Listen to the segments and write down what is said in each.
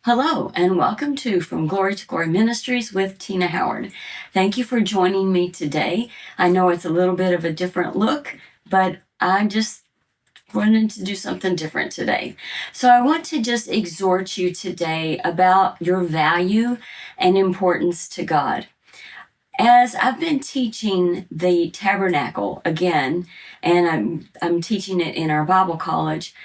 Hello, and welcome to From Glory to Glory Ministries with Tina Howard. Thank you for joining me today. I know it's a little bit of a different look, but I just wanted to do something different today. So I want to just exhort you today about your value and importance to God. As I've been teaching the tabernacle again, and I'm teaching it in our Bible college,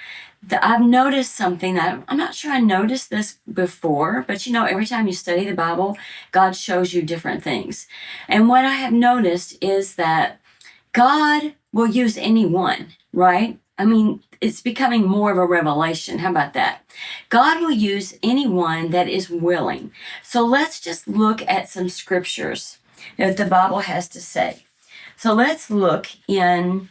I've noticed something that I'm not sure I noticed this before, but every time you study the Bible, God shows you different things. And what I have noticed is that God will use anyone, right? I mean, it's becoming more of a revelation. How about that? God will use anyone that is willing. So let's just look at some scriptures that the Bible has to say. So let's look in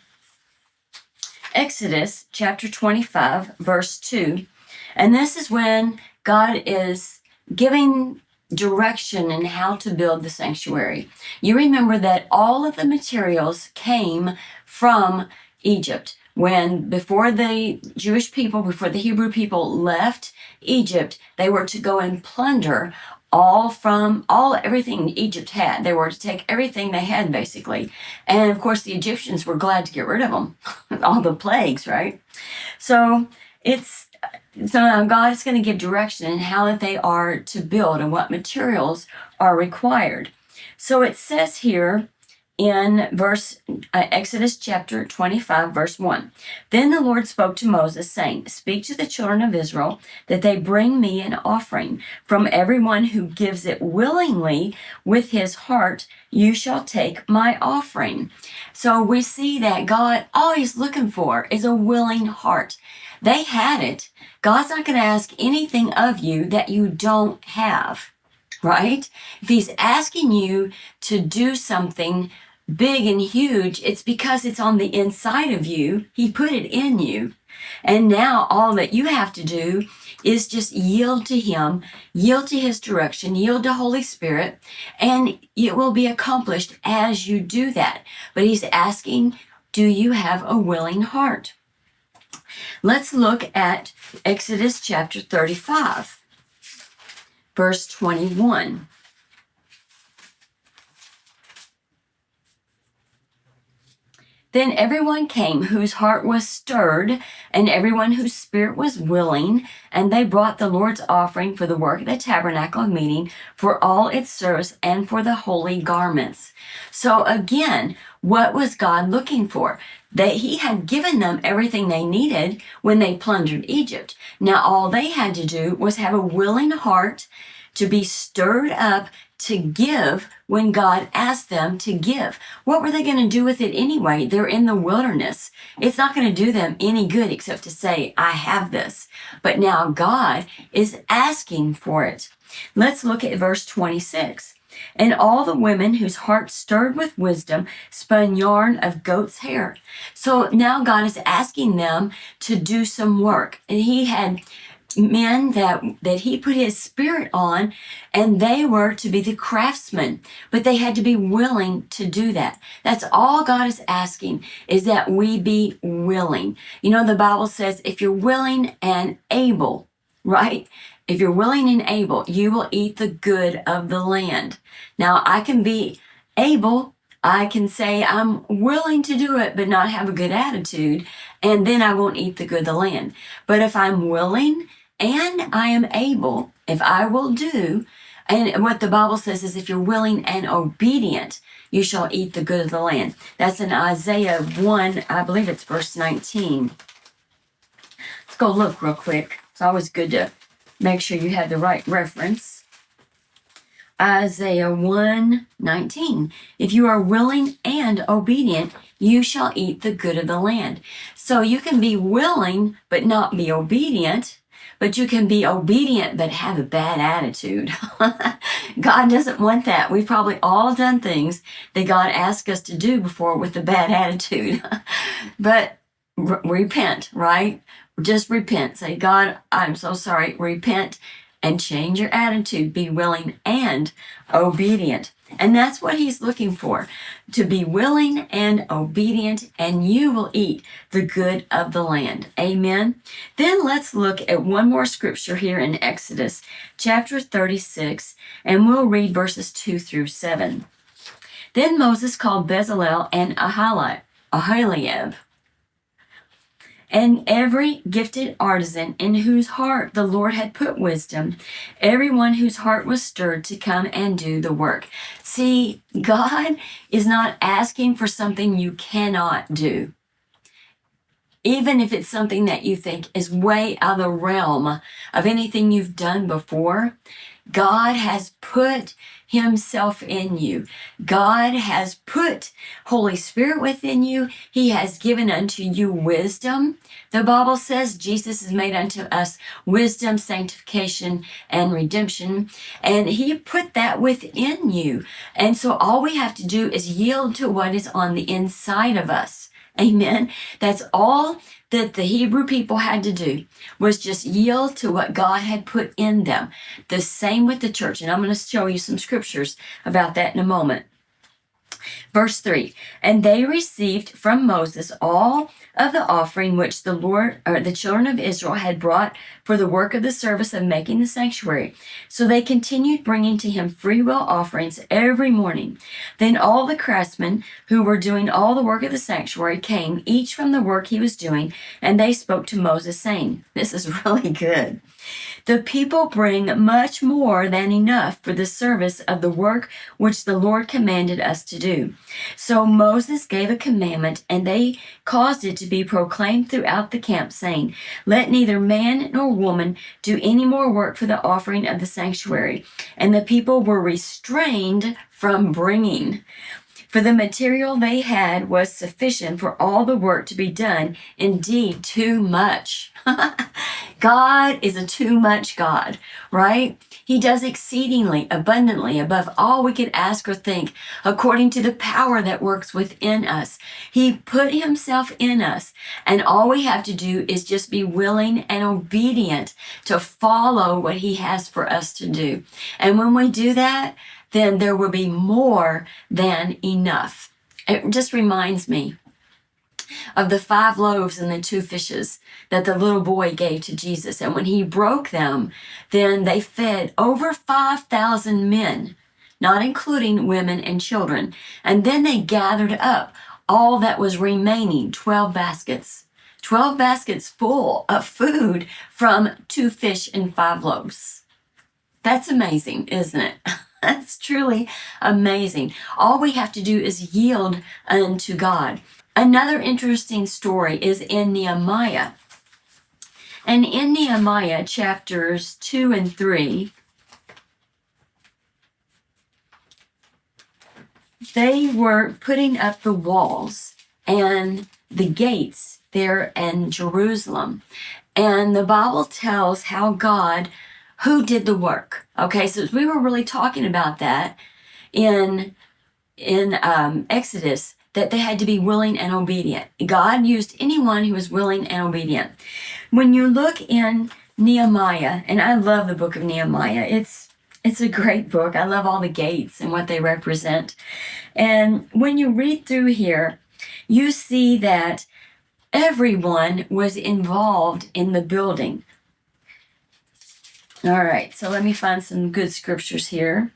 Exodus chapter 25, verse 2. And this is when God is giving direction in how to build the sanctuary. You remember that all of the materials came from Egypt. Before the Jewish people, before the Hebrew people left Egypt, they were to go and plunder everything Egypt had. They were to take everything they had, basically. And of course, the Egyptians were glad to get rid of them. All the plagues, right? So now God is going to give direction in how that they are to build and what materials are required. So it says here in Exodus chapter 25, verse 1. Then the Lord spoke to Moses, saying, Speak to the children of Israel, that they bring me an offering. From everyone who gives it willingly with his heart, you shall take my offering. So we see that God always looking for is a willing heart. They had it. God's not going to ask anything of you that you don't have, right? If he's asking you to do something big and huge, it's because it's on the inside of you. He put it in you. And now all that you have to do is just yield to him, yield to his direction, yield to Holy Spirit, and it will be accomplished as you do that. But he's asking, do you have a willing heart? Let's look at Exodus chapter 35, verse 21. Then everyone came whose heart was stirred, and everyone whose spirit was willing, and they brought the Lord's offering for the work of the tabernacle of meeting, for all its service, and for the holy garments. So again, what was God looking for? That he had given them everything they needed when they plundered Egypt. Now all they had to do was have a willing heart to be stirred up to give when God asked them to give. What were they going to do with it anyway? They're in the wilderness. It's not going to do them any good except to say, I have this. But now God is asking for it. Let's look at verse 26. And all the women whose hearts stirred with wisdom spun yarn of goat's hair. So now God is asking them to do some work. And he had men that he put his spirit on, and they were to be the craftsmen, but they had to be willing to do that. That's all God is asking, is that we be willing. The Bible says if you're willing and able, right? If you're willing and able, you will eat the good of the land. Now, I can be able, I can say I'm willing to do it, but not have a good attitude, and then I won't eat the good of the land. But if I'm willing and I am able, if I will do, and what the Bible says is if you're willing and obedient, you shall eat the good of the land. That's in Isaiah 1, I believe it's verse 19. Let's go look real quick. It's always good to make sure you have the right reference. Isaiah 1:19. If you are willing and obedient, you shall eat the good of the land. So you can be willing but not be obedient. But you can be obedient but have a bad attitude. God doesn't want that. We've probably all done things that God asked us to do before with a bad attitude. But repent, right? Just repent. Say, God, I'm so sorry. Repent and change your attitude. Be willing and obedient. And that's what he's looking for, to be willing and obedient, and you will eat the good of the land. Amen. Then let's look at one more scripture here in Exodus chapter 36, and we'll read verses 2 through 7. Then Moses called Bezalel and Aholiab, and every gifted artisan in whose heart the Lord had put wisdom, everyone whose heart was stirred to come and do the work. See, God is not asking for something you cannot do. Even if it's something that you think is way out of the realm of anything you've done before, God has put himself in you. God has put Holy Spirit within you. He has given unto you wisdom. The Bible says Jesus has made unto us wisdom, sanctification, and redemption. And he put that within you. And so all we have to do is yield to what is on the inside of us. Amen. That's all that the Hebrew people had to do, was just yield to what God had put in them. The same with the church. And I'm going to show you some scriptures about that in a moment. Verse 3, and they received from Moses all of the offering which the Lord, or the children of Israel, had brought for the work of the service of making the sanctuary. So they continued bringing to him freewill offerings every morning. Then all the craftsmen who were doing all the work of the sanctuary came, each from the work he was doing, and they spoke to Moses, saying, this is really good. The people bring much more than enough for the service of the work which the Lord commanded us to do. So Moses gave a commandment, and they caused it to be proclaimed throughout the camp, saying, let neither man nor woman do any more work for the offering of the sanctuary. And the people were restrained from bringing, for the material they had was sufficient for all the work to be done, indeed too much. God is a too much God, right? He does exceedingly abundantly above all we could ask or think, according to the power that works within us. He put himself in us, and all we have to do is just be willing and obedient to follow what he has for us to do. And when we do that, then there will be more than enough. It just reminds me of the 5 loaves and the 2 fishes that the little boy gave to Jesus. And when he broke them, then they fed over 5,000 men, not including women and children. And then they gathered up all that was remaining, 12 baskets. 12 baskets full of food from 2 fish and 5 loaves. That's amazing, isn't it? That's truly amazing. All we have to do is yield unto God. Another interesting story is in Nehemiah. And in Nehemiah chapters 2 and 3, they were putting up the walls and the gates there in Jerusalem. And the Bible tells how God, who did the work. Okay, so we were really talking about that in Exodus, that they had to be willing and obedient. God used anyone who was willing and obedient. When you look in Nehemiah, and I love the book of Nehemiah, it's a great book. I love all the gates and what they represent. And when you read through here, you see that everyone was involved in the building. All right, so let me find some good scriptures here.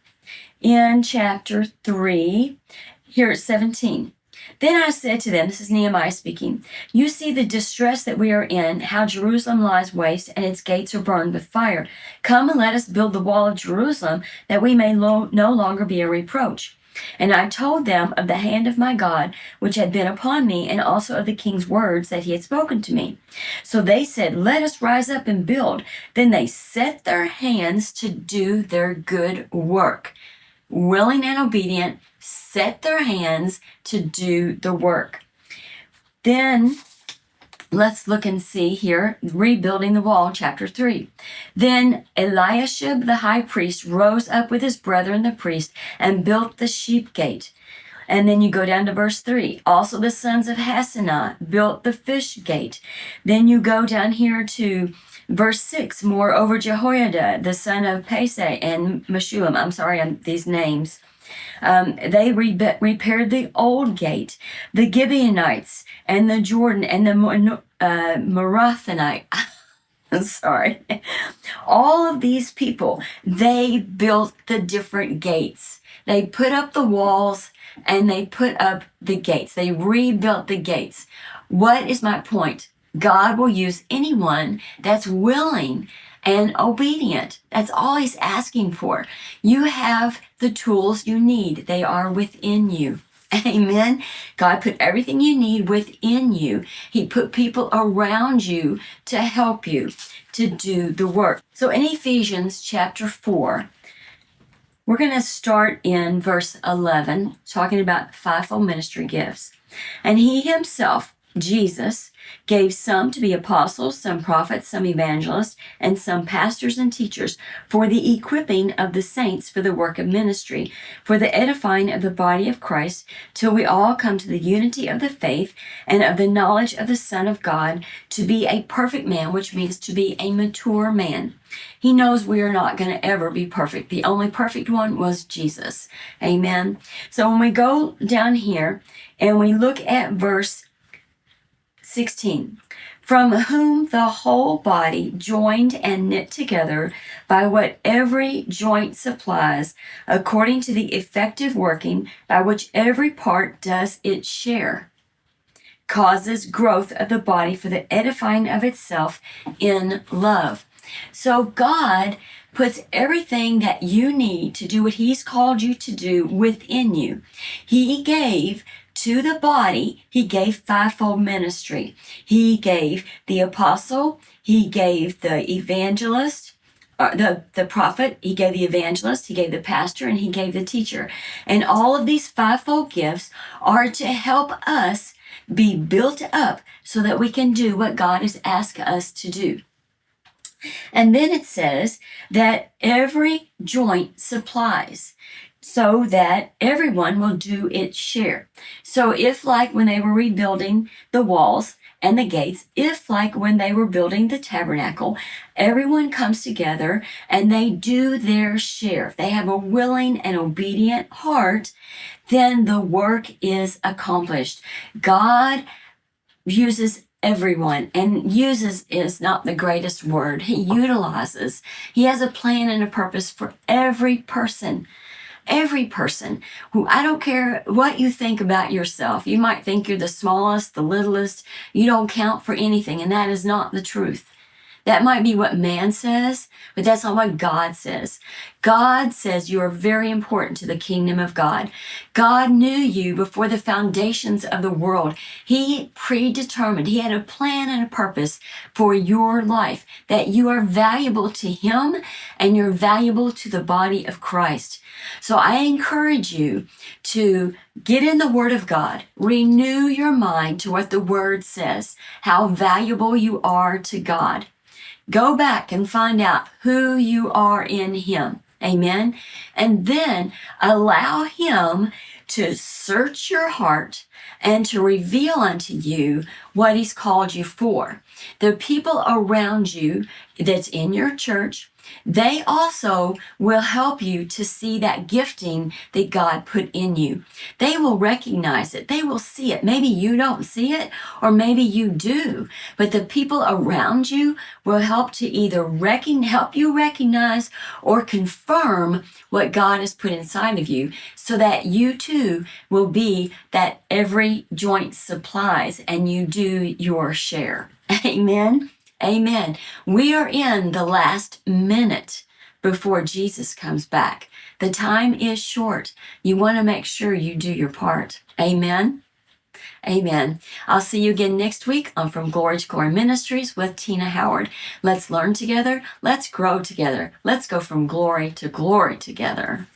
In chapter 3, here at 17. Then I said to them, this is Nehemiah speaking, you see the distress that we are in, how Jerusalem lies waste and its gates are burned with fire. Come and let us build the wall of Jerusalem, that we may no longer be a reproach. And I told them of the hand of my God, which had been upon me, and also of the king's words that he had spoken to me. So they said, let us rise up and build. Then they set their hands to do their good work. Willing and obedient, set their hands to do the work. Then let's look and see here, rebuilding the wall, chapter 3. Then Eliashib the high priest rose up with his brethren the priest and built the sheep gate. And then you go down to verse 3. Also the sons of Hassenaah built the fish gate. Then you go down here to verse 6. Moreover, Jehoiada, the son of Pesach, and Meshullam, these names. They repaired the old gate, the Gibeonites, and the Jordan, and the Marathonite. Sorry. All of these people, they built the different gates. They put up the walls and they put up the gates. They rebuilt the gates. What is my point? God will use anyone that's willing and obedient. That's all he's asking for. You have the tools you need. They are within you. Amen. God put everything you need within you. He put people around you to help you to do the work. So in Ephesians chapter 4, we're going to start in verse 11, talking about fivefold ministry gifts. And he himself, Jesus, gave some to be apostles, some prophets, some evangelists, and some pastors and teachers for the equipping of the saints for the work of ministry, for the edifying of the body of Christ, till we all come to the unity of the faith and of the knowledge of the Son of God, to be a perfect man, which means to be a mature man. He knows we are not going to ever be perfect. The only perfect one was Jesus. Amen. So when we go down here and we look at verse 16, from whom the whole body, joined and knit together by what every joint supplies, according to the effective working by which every part does its share, causes growth of the body for the edifying of itself in love. So God puts everything that you need to do what he's called you to do within you. He gave to the body, he gave fivefold ministry. He gave the apostle, he gave the evangelist, the prophet, he gave the evangelist, he gave the pastor, and he gave the teacher. And all of these fivefold gifts are to help us be built up so that we can do what God has asked us to do. And then it says that every joint supplies, so that everyone will do its share. So if, like when they were rebuilding the walls and the gates, if, like when they were building the tabernacle, everyone comes together and they do their share. If they have a willing and obedient heart, then the work is accomplished. God uses everyone, and uses is not the greatest word. He utilizes. He has a plan and a purpose for every person. Every person who, I don't care what you think about yourself. You might think you're the smallest, the littlest. You don't count for anything, and that is not the truth. That might be what man says, but that's not what God says. God says you are very important to the kingdom of God. God knew you before the foundations of the world. He predetermined. He had a plan and a purpose for your life, that you are valuable to him and you're valuable to the body of Christ. So I encourage you to get in the Word of God. Renew your mind to what the Word says, how valuable you are to God. Go back and find out who you are in him. Amen. And then allow him to search your heart and to reveal unto you what he's called you for. The people around you that's in your church, they also will help you to see that gifting that God put in you. They will recognize it. They will see it. Maybe you don't see it, or maybe you do. But the people around you will help to either help you recognize or confirm what God has put inside of you, so that you too will be that every joint supplies and you do your share. Amen. Amen. We are in the last minute before Jesus comes back. The time is short. You want to make sure you do your part. Amen. Amen. I'll see you again next week on From Glory to Glory Ministries with Tina Howard. Let's learn together. Let's grow together. Let's go from glory to glory together.